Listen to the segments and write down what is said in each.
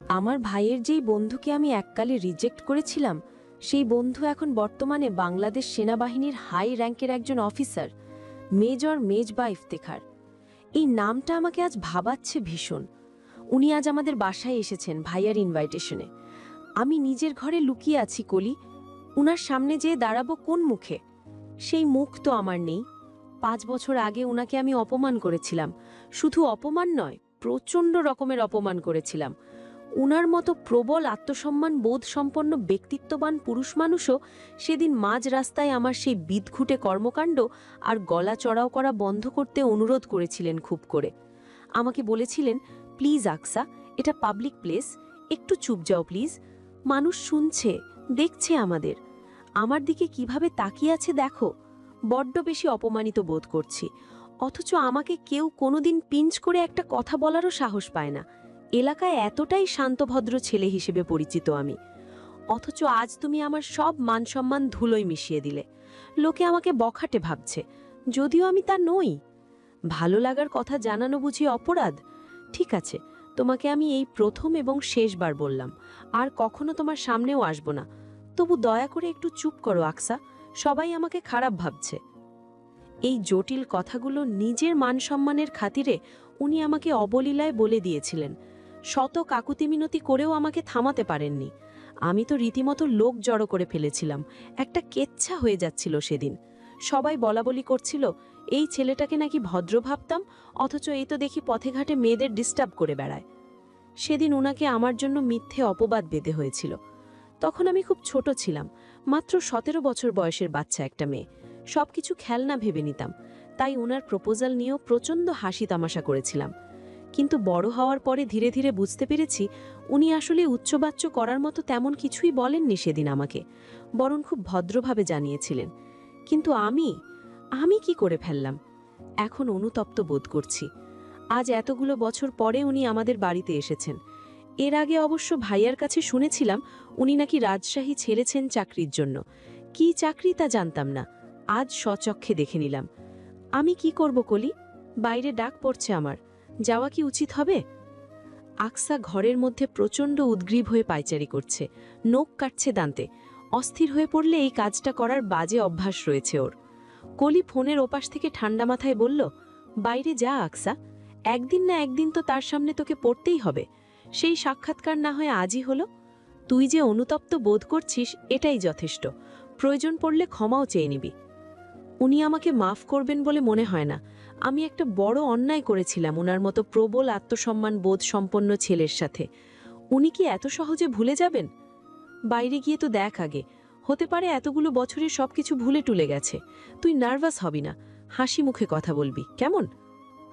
আমার ভাইয়ের যেই বন্ধুকে আমি এককালে রিজেক্ট করেছিলাম, সেই বন্ধু এখন বর্তমানে বাংলাদেশ সেনাবাহিনীর হাই র্যাঙ্কের একজন অফিসার, মেজর মেজবা ইফতেখার। এই নামটা আমাকে আজ ভাবাচ্ছে ভীষণ। উনি আজ আমাদের বাসায় এসেছেন ভাইয়ার ইনভাইটেশনে। আমি নিজের ঘরে লুকিয়ে আছি কলি, উনার সামনে যেয়ে দাঁড়াবো কোন মুখে? সেই মুখ তো আমার নেই। 5 বছর আগে উনাকে আমি অপমান করেছিলাম। শুধু অপমান নয়, প্রচণ্ড রকমের অপমান করেছিলাম। উনার মতো প্রবল আত্মসম্মান বোধ সম্পন্ন ব্যক্তিত্ববান পুরুষ মানুষও সেদিন মাঝ রাস্তায় আমার সেই বিদঘুটে কর্মকাণ্ড আর গলা চড়াও করা বন্ধ করতে অনুরোধ করেছিলেন খুব করে। আমাকে বলেছিলেন, প্লিজ আকসা, এটা পাবলিক প্লেস, একটু চুপ যাও প্লিজ। মানুষ শুনছে, দেখছে আমাদের। আমার দিকে কিভাবে তাকিয়ে আছে দেখো। বড্ড বেশি অপমানিত বোধ করছি। অথচ আমাকে কেউ কোনোদিন পিঞ্চ করে একটা কথা বলারও সাহস পায় না। এলাকায় এতটাই শান্তভদ্র ছেলে হিসেবে পরিচিত আমি। অথচ আজ তুমি আমার সব মান সম্মান ধুলোয় মিশিয়ে দিলে। লোকে আমাকে বখাটে ভাবছে, যদিও আমি তা নই। ভালো লাগার কথা জানানো বুঝি অপরাধ? ঠিক আছে, তোমাকে আমি এই প্রথম এবং শেষবার বললাম, আর কখনো তোমার সামনেও আসব না। তবু দয়া করে একটু চুপ করো আকসা, সবাই আমাকে খারাপ ভাবছে। এই জটিল কথাগুলো নিজের মান সম্মানের খাতিরে উনি আমাকে অবলীলায় বলে দিয়েছিলেন। শত কাকুতিমিনতি করেও আমাকে থামাতে পারেননি। আমি তো রীতিমতো লোক জড়ো করে ফেলেছিলাম। একটা কেচ্ছা হয়ে যাচ্ছিল সেদিন। সবাই বলাবলি করছিল, এই ছেলেটাকে নাকি ভদ্র ভাবতাম, অথচ এই তো দেখি পথে ঘাটে মেয়েদের ডিস্টার্ব করে বেড়ায়। সেদিন উনাকে আমার জন্য মিথ্যে অপবাদ বেঁধে হয়েছিল। তখন আমি খুব ছোট ছিলাম, মাত্র 17 বছর বয়সের বাচ্চা একটা মেয়ে। সবকিছু খেলনা ভেবে নিতাম, তাই ওনার প্রপোজাল নিয়েও প্রচণ্ড হাসি তামাশা করেছিলাম। কিন্তু বড় হওয়ার পরে ধীরে ধীরে বুঝতে পেরেছি, উনি আসলে উচ্চবাচ্য করার মতো তেমন কিছুই বলেননি সেদিন আমাকে, বরং খুব ভদ্রভাবে জানিয়েছিলেন। কিন্তু আমি কি করে ফেললাম? এখন অনুতপ্ত বোধ করছি। আজ এতগুলো বছর পরে উনি আমাদের বাড়িতে এসেছেন। এর আগে অবশ্য ভাইয়ার কাছে শুনেছিলাম উনি নাকি রাজশাহী ছেড়েছেন চাকরির জন্য। কি চাকরি তা জানতাম না, আজ স্বচক্ষে দেখে নিলাম। আমি কি করব কলি? বাইরে ডাক পড়ছে আমার, যাওয়া কি উচিত হবে? আকসা ঘরের মধ্যে প্রচণ্ড উদ্গ্রীব হয়ে পায়চারি করছে, নখ কাটছে দান্তে। অস্থির হয়ে পড়লে এই কাজটা করার বাজে অভ্যাস রয়েছে ওর। কলি ফোনের ওপাশ থেকে ঠান্ডা মাথায় বলল, বাইরে যা আকসা, একদিন না একদিন তো তার সামনে তোকে পড়তেই হবে। সেই সাক্ষাৎকার না হয় আজই হলো। তুই যে অনুতপ্ত বোধ করছিস এটাই যথেষ্ট। প্রয়োজন পড়লে ক্ষমাও চেয়ে নিবি। উনি আমাকে মাফ করবেন বলে মনে হয় না। আমি একটা বড় অন্যায় করেছিলাম ওনার মতো প্রবল আত্মসম্মান বোধ সম্পন্ন ছেলের সাথে। উনি কি এত সহজে ভুলে যাবেন? বাইরে গিয়ে তো দেখ আগে, হতে পারে এতগুলো বছরে সবকিছু ভুলে টুলে গেছে। তুই নার্ভাস হবি না, হাসি মুখে কথা বলবি, কেমন?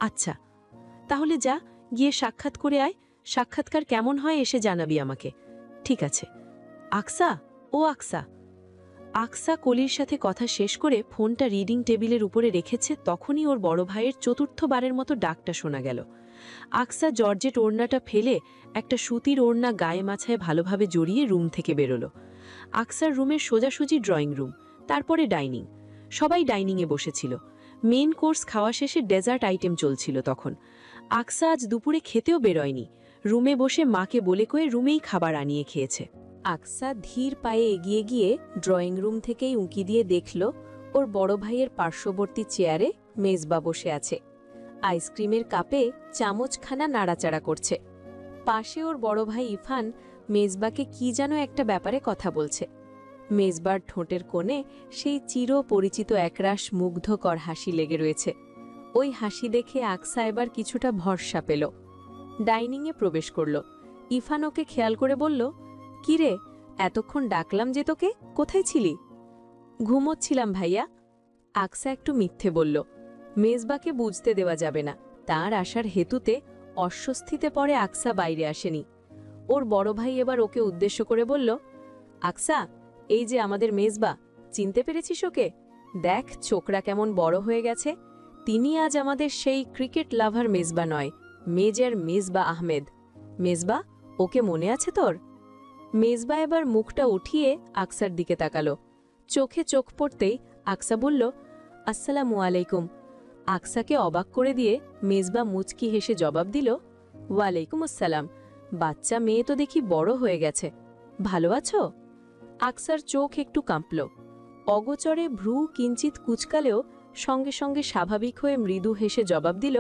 আচ্ছা, তাহলে যা, গিয়ে সাক্ষাৎ করে আয়। সাক্ষাৎকার কেমন হয় এসে জানাবি আমাকে। ঠিক আছে। আকসা, ও আকসা। আকসা কলির সাথে কথা শেষ করে ফোনটা রিডিং টেবিলের উপরে রেখেছে, তখনই ওর বড় ভাইয়ের চতুর্থবারের মতো ডাকটা শোনা গেল। আকসা জর্জেট ওড়নাটা ফেলে একটা সুতির ওড়না গায়ে মাথায় ভালোভাবে জড়িয়ে রুম থেকে বেরোলো। আকসার রুমের সোজাসুজি ড্রয়িং রুম, তারপরে ডাইনিং। সবাই ডাইনিংয়ে বসেছিল। মেন কোর্স খাওয়া শেষে ডেজার্ট আইটেম চলছিল তখন। আকসা আজ দুপুরে খেতেও বেরোয়নি, রুমে বসে মাকে বলে কয়ে রুমেই খাবার আনিয়ে খেয়েছে। আকসা ধীর পায়ে এগিয়ে গিয়ে ড্রয়িং রুম থেকেই উঁকি দিয়ে দেখল ওর বড় ভাইয়ের পার্শ্ববর্তী চেয়ারে মেজবা বসে আছে। আইসক্রিমের কাপে চামচখানা নাড়াচাড়া করছে। পাশে ওর বড় ভাই ইফান মেজবাকে কি যেন একটা ব্যাপারে কথা বলছে। মেজবার ঠোঁটের কোণে সেই চির পরিচিত একরাশ মুগ্ধকর হাসি লেগে রয়েছে। ওই হাসি দেখে আকসা এবার কিছুটা ভরসা পেল। ডাইনিংয়ে প্রবেশ করল। ইফান ওকে খেয়াল করে বলল, কি রে, এতক্ষণ ডাকলাম যে তোকে, কোথায় ছিলি? ঘুমোচ্ছিলাম ভাইয়া। আকসা একটু মিথ্যে বলল। মেজবাকে বুঝতে দেওয়া যাবে না, তার আসার হেতুতে অস্বস্তিতে পড়ে আকসা বাইরে আসেনি। ওর বড় ভাই এবার ওকে উদ্দেশ্য করে বলল, আকসা, এই যে আমাদের মেজবা, চিনতে পেরেছিস ওকে? দেখ ছোকরা কেমন বড় হয়ে গেছে। তিনি আজ আমাদের সেই ক্রিকেট লাভার মেজবা নয়, মেজর মেজবা আহমেদ। মেজবা, ওকে মনে আছে তোর? মেজবা এবার মুখটা উঠিয়ে আকসার দিকে তাকালো। চোখে চোখ পড়তেই আকসা বলল, আসসালামু আলাইকুম। আকসাকে অবাক করে দিয়ে মেজবা মুচকি হেসে জবাব দিল, ওয়ালাইকুম আসসালাম। বাচ্চা মেয়ে তো দেখি বড় হয়ে গেছে। ভালো আছো? আকসার চোখ একটু কাঁপল। অগোচরে ভ্রু কিঞ্চিত কুচকালেও সঙ্গে সঙ্গে স্বাভাবিক হয়ে মৃদু হেসে জবাব দিল,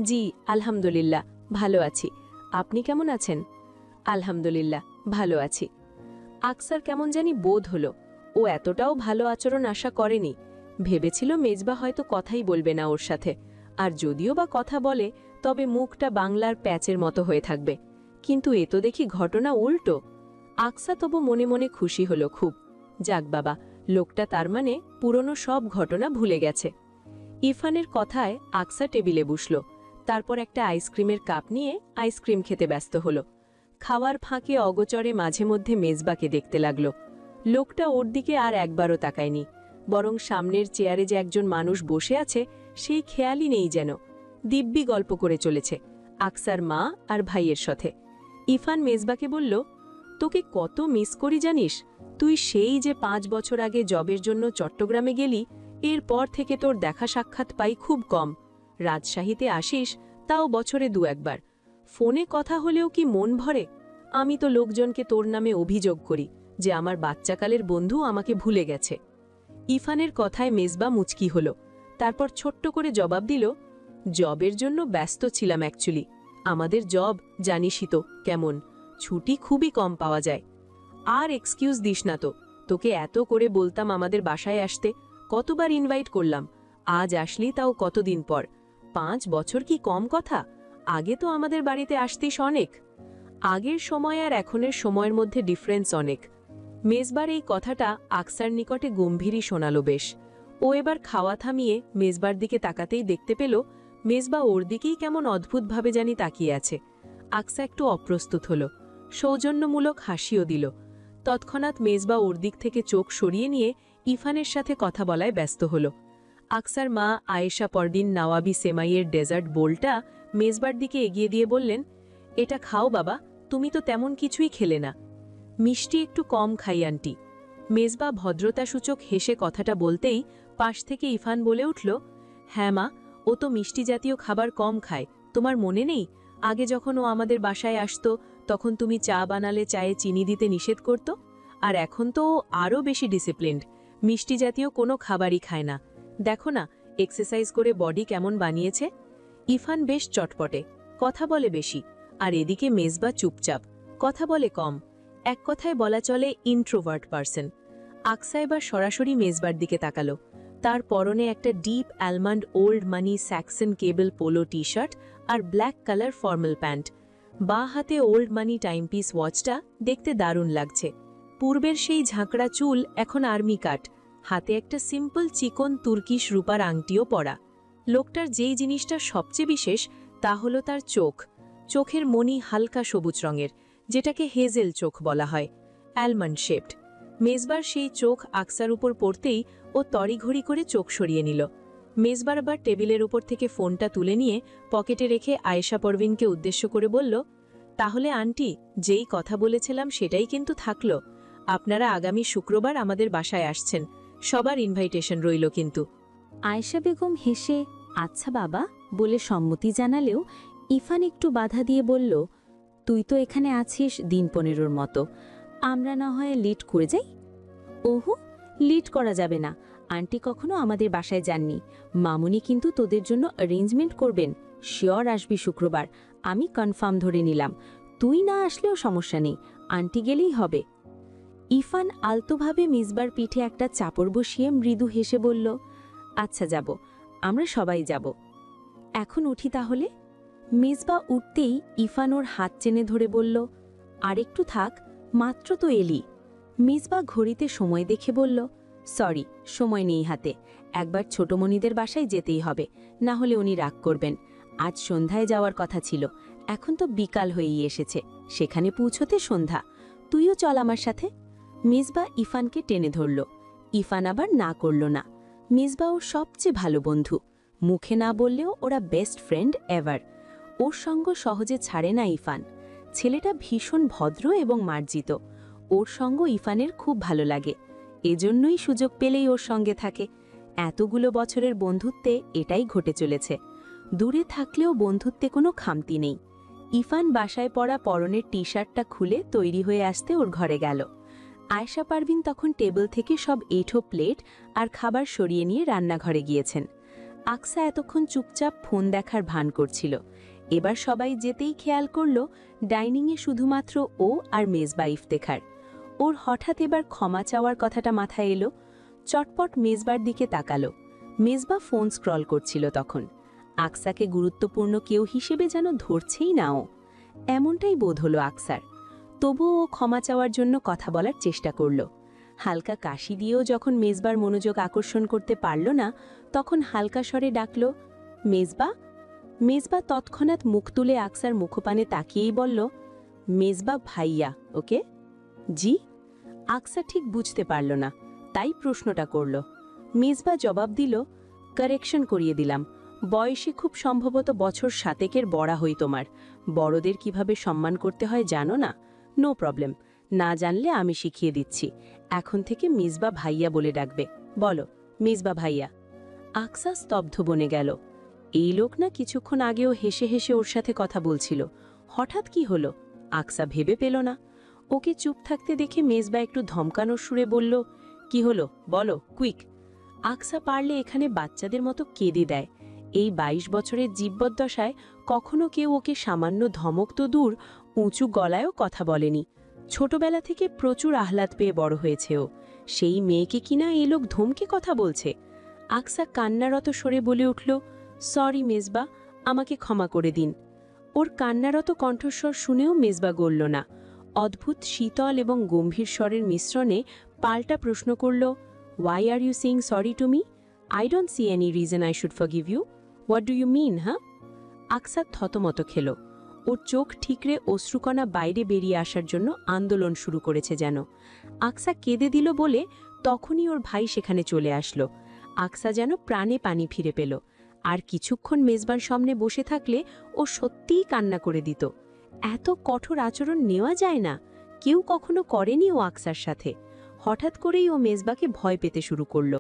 জি আলহামদুলিল্লাহ, ভালো আছি। আপনি কেমন আছেন? আলহামদুলিল্লাহ, ভালো আছি। আকসার কেমন জানি বোধ হলো ও এতটাও ভালো আচরণ আশা করেনি। ভেবেছিল মেজবা হয়তো কথাই বলবে না ওর সাথে, আর যদিও বা কথা বলে তবে মুখটা বাংলার প্যাচের মতো হয়ে থাকবে। কিন্তু এ তো দেখি ঘটনা উল্টো। আকসা তবু মনে মনে খুশি হলো খুব। যাক বাবা, লোকটা তার মানে পুরনো সব ঘটনা ভুলে গেছে। ইরফানের কথায় আকসা টেবিলে বসল। তারপর একটা আইসক্রিমের কাপ নিয়ে আইসক্রিম খেতে ব্যস্ত হলো। খাওয়ার ফাঁকে অগোচরে মাঝে মধ্যে মেজবাকে দেখতে লাগল। লোকটা ওর দিকে আর একবারও তাকায়নি, বরং সামনের চেয়ারে যে একজন মানুষ বসে আছে সেই খেয়ালই নেই যেন। দিব্যি গল্প করে চলেছে আকসার মা আর ভাইয়ের সাথে। ইরফান মেজবাকে বলল, তোকে কত মিস করি জানিস? তুই সেই যে 5 বছর আগে জবের জন্য চট্টগ্রামে গেলি, এরপর থেকে তোর দেখা সাক্ষাৎ পাই খুব কম। রাজশাহীতে আসিস তাও বছরে 2-1 বার। ফোনে কথা হলেও কি মন ভরে? আমি তো লোকজনকে তোর নামে অভিযোগ করি যে আমার বাচ্চাকালের বন্ধু আমাকে ভুলে গেছে। ইরফানের কথায় মেজবা মুচকি হল। তারপর ছোট্ট করে জবাব দিল, জবের জন্য ব্যস্ত ছিলাম অ্যাকচুয়ালি। আমাদের জব জানিসই তো কেমন, ছুটি খুবই কম পাওয়া যায়। আর এক্সকিউজ দিস না তো, তোকে এত করে বলতাম আমাদের বাসায় আসতে, কতবার ইনভাইট করলাম, আজ আসলি তাও কতদিন পর। 5 বছর কি কম কথা? আগে তো আমাদের বাড়িতে আসতিস অনেক। আগের সময় আর এখনের সময়ের মধ্যে ডিফারেন্স অনেক। মেজবার এই কথাটা আকসার নিকটে গম্ভীরই শোনালো বেশ। ও এবার খাওয়া থামিয়ে মেজবার দিকে তাকাতেই দেখতে পেল মেজবা ওর দিকেই কেমন অদ্ভুতভাবে জানি তাকিয়ে আছে। আকসা একটু অপ্রস্তুত হল, সৌজন্যমূলক হাসিও দিল। তৎক্ষণাৎ মেজবা ওর দিক থেকে চোখ সরিয়ে নিয়ে ইরফানের সাথে কথা বলায় ব্যস্ত হল। আকসার মা আয়েশা পরদিন নওয়াবি সেমাইয়ের ডেজার্ট বোলটা মেজবার দিকে এগিয়ে দিয়ে বললেন, এটা খাও বাবা, তুমি তো তেমন কিছুই খেলে না। মিষ্টি একটু কম খাই আন্টি। মেজবা ভদ্রতাসূচক হেসে কথাটা বলতেই পাশ থেকে ইরফান বলে উঠল, হ্যাঁ মা, ও তো মিষ্টি জাতীয় খাবার কম খায়। তোমার মনে নেই আগে যখন ও আমাদের বাসায় আসতো তখন তুমি চা বানালে চায়ে চিনি দিতে নিষেধ করত? আর এখন তো ও আরও বেশি ডিসিপ্লিনড, মিষ্টি জাতীয় কোনো খাবারই খায় না। দেখো না এক্সারসাইজ করে বডি কেমন বানিয়েছে। ইরফান বেশ চটপটে, কথা বলে বেশি, আর এদিকে মেজবা চুপচাপ, কথা বলে কম। এক কথায় বলা চলে ইন্ট্রোভার্ট পারসন। আকসা এবার সরাসরি মেজবার দিকে তাকালো। তার পরনে একটা deep almond old money Saxon cable polo T shirt আর ব্ল্যাক কালার ফর্মাল প্যান্ট। বাঁ হাতে ওল্ড মানি টাইমপিস ওয়াচটা দেখতে দারুণ লাগছে। পূর্বের সেই ঝাঁকড়া চুল এখন আর্মি কাট, হাতে একটা সিম্পল চিকন তুর্কিশ রূপার আংটিও পরা। লোকটার যেই জিনিসটা সবচেয়ে বিশেষ তা হলো তার চোখ। চোখের মণি হালকা সবুজ রঙের, যেটাকে হেজেল চোখ বলা হয়, অ্যালমন্ড শেপড। মেজবার সেই চোখ আকসার উপর পড়তেই ও তড়িঘড়ি করে চোখ সরিয়ে নিল। মেজবার আবার টেবিলের উপর থেকে ফোনটা তুলে নিয়ে পকেটে রেখে আয়েশা পরভিনকে উদ্দেশ্য করে বলল, তাহলে আন্টি, যেই কথা বলেছিলাম সেটাই কিন্তু থাকলো। আপনারা আগামী শুক্রবার আমাদের বাসায় আসছেন, সবার ইনভাইটেশন রইল কিন্তু। আয়েশা বেগম হেসে আচ্ছা বাবা বলে সম্মতি জানালেও ইরফান একটু বাধা দিয়ে বলল, তুই তো এখানে আছিস দিন 15 মতো, আমরা না হয় লিড করে যাই? ওহো, লিড করা যাবে না। আন্টি কখনো আমাদের বাসায় যাননি। মামুনি কিন্তু তোদের জন্য অ্যারেঞ্জমেন্ট করবেন। শিওর আসবি শুক্রবার, আমি কনফার্ম ধরে নিলাম। তুই না আসলেও সমস্যা নেই, আন্টি গেলেই হবে। ইরফান আলতোভাবে মিসবার পিঠে একটা চাপড় বসিয়ে মৃদু হেসে বলল, আচ্ছা যাব, আমরা সবাই যাব। এখন উঠি তাহলে। মিসবা উঠতেই ইরফান ওর হাত চেনে ধরে বলল, আরেকটু থাক, মাত্র তো এলি। মিসবা ঘড়িতে সময় দেখে বলল, সরি, সময় নেই হাতে, একবার ছোটমণিদের বাসায় যেতেই হবে, না হলে উনি রাগ করবেন। আজ সন্ধ্যায় যাওয়ার কথা ছিল, এখন তো বিকাল হয়েই এসেছে, সেখানে পৌঁছতে সন্ধ্যা। তুইও চল আমার সাথে। মিসবা ইরফানকে টেনে ধরল। ইরফান আবার না করল না। মিসবা ওর সবচেয়ে ভালো বন্ধু, মুখে না বললেও ওরা বেস্ট ফ্রেন্ড এভার। ওর সঙ্গ সহজে ছাড়ে না ইরফান। ছেলেটা ভীষণ ভদ্র এবং মার্জিত। ওর সঙ্গ ইরফানের খুব ভালো লাগে, এজন্যই সুযোগ পেলেই ওর সঙ্গে থাকে। এতগুলো বছরের বন্ধুত্বে এটাই ঘটে চলেছে। দূরে থাকলেও বন্ধুত্বে কোনো খামতি নেই। ইফান বাসায় পরা পরনের টি শার্টটা খুলে তৈরি হয়ে আসতে ওর ঘরে গেল। আয়েশা পারভিন তখন টেবিল থেকে সব এঁঠো প্লেট আর খাবার সরিয়ে নিয়ে রান্নাঘরে গিয়েছেন। আকসা এতক্ষণ চুপচাপ ফোন দেখার ভান করছিল। এবার সবাই যেতেই খেয়াল করল ডাইনিংয়ে শুধুমাত্র ও আর মেজবা ইফতেখার। ওর হঠাৎ এবার ক্ষমা চাওয়ার কথাটা মাথায় এলো। চটপট মেজবার দিকে তাকালো। মেজবা ফোন স্ক্রল করছিল তখন। আকসাকে গুরুত্বপূর্ণ কেউ হিসেবে যেন ধরছেই না ও। এমনটাই বোধ হলো আকসার। তবুও ও ক্ষমা চাওয়ার জন্য কথা বলার চেষ্টা করল। হালকা কাশি দিয়েও যখন মেজবার মনোযোগ আকর্ষণ করতে পারল না, তখন হালকা স্বরে ডাকল, মেজবা। মেজবা তৎক্ষণাৎ মুখ তুলে আকসার মুখপানে তাকিয়েই বলল, মেজবা ভাইয়া, ওকে? জি। আকসা ঠিক বুঝতে পারল না, তাই প্রশ্নটা করল। মেজবা জবাব দিল, কারেকশন করিয়ে দিলাম, বয়সে খুব সম্ভবত বছর 7 বড়া হই তোমার। বড়দের কিভাবে সম্মান করতে হয় জানো না? নো প্রবলেম, না জানলে আমি শিখিয়ে দিচ্ছি। এখন থেকে মেজবা ভাইয়া বলে ডাকবে। বলো, মেজবা ভাইয়া। আকসা স্তব্ধ বনে গেল। এই লোক না কিছুক্ষণ আগেও হেসে হেসে ওর সাথে কথা বলছিল, হঠাৎ কি হলো? আকসা ভেবে পেল না। ওকে চুপ থাকতে দেখে মেজবা একটু ধমকানোর সুরে বলল, কি হলো বলো, কুইক। আকসা পারলে এখানে বাচ্চাদের মতো কেঁদে দেয়। এই 22 বছরের জীবদ্দশায় কখনো কেউ ওকে সামান্য ধমক তো দূর, উঁচু গলায়ও কথা বলেনি। ছোটবেলা থেকে প্রচুর আহ্লাদ পেয়ে বড় হয়েছে ও। সেই মেয়েকে কিনা এই লোক ধমকে কথা বলছে। আকসা কান্নারত স্বরে বলে উঠল, সরি মেজবা, আমাকে ক্ষমা করে দিন। ওর কান্নারত কণ্ঠস্বর শুনেও মেজবা গলল না। অদ্ভুত শীতল এবং গম্ভীর স্বরের মিশ্রণে পাল্টা প্রশ্ন করল, why are you saying sorry to me? I don't see any reason I should forgive you. What do you mean? হ্যাঁ? আকসা থতমত খেল। ওর চোখ ঠিকরে অশ্রুকণা বাইরে বেরিয়ে আসার জন্য আন্দোলন শুরু করেছে যেন। আকসা কেঁদে দিল বলে তখনই ওর ভাই সেখানে চলে আসলো। আকসা যেন প্রাণে পানি ফিরে পেল। আর কিছুক্ষণ মেজবার সামনে বসে থাকলে ও সত্যিই কান্না করে দিত। এত কঠোর আচরণ নেওয়া যায় না, কেউ কখনো করেনি ও আকসার সাথে। হঠাৎ করেই ও মেজবাকে ভয় পেতে শুরু করল।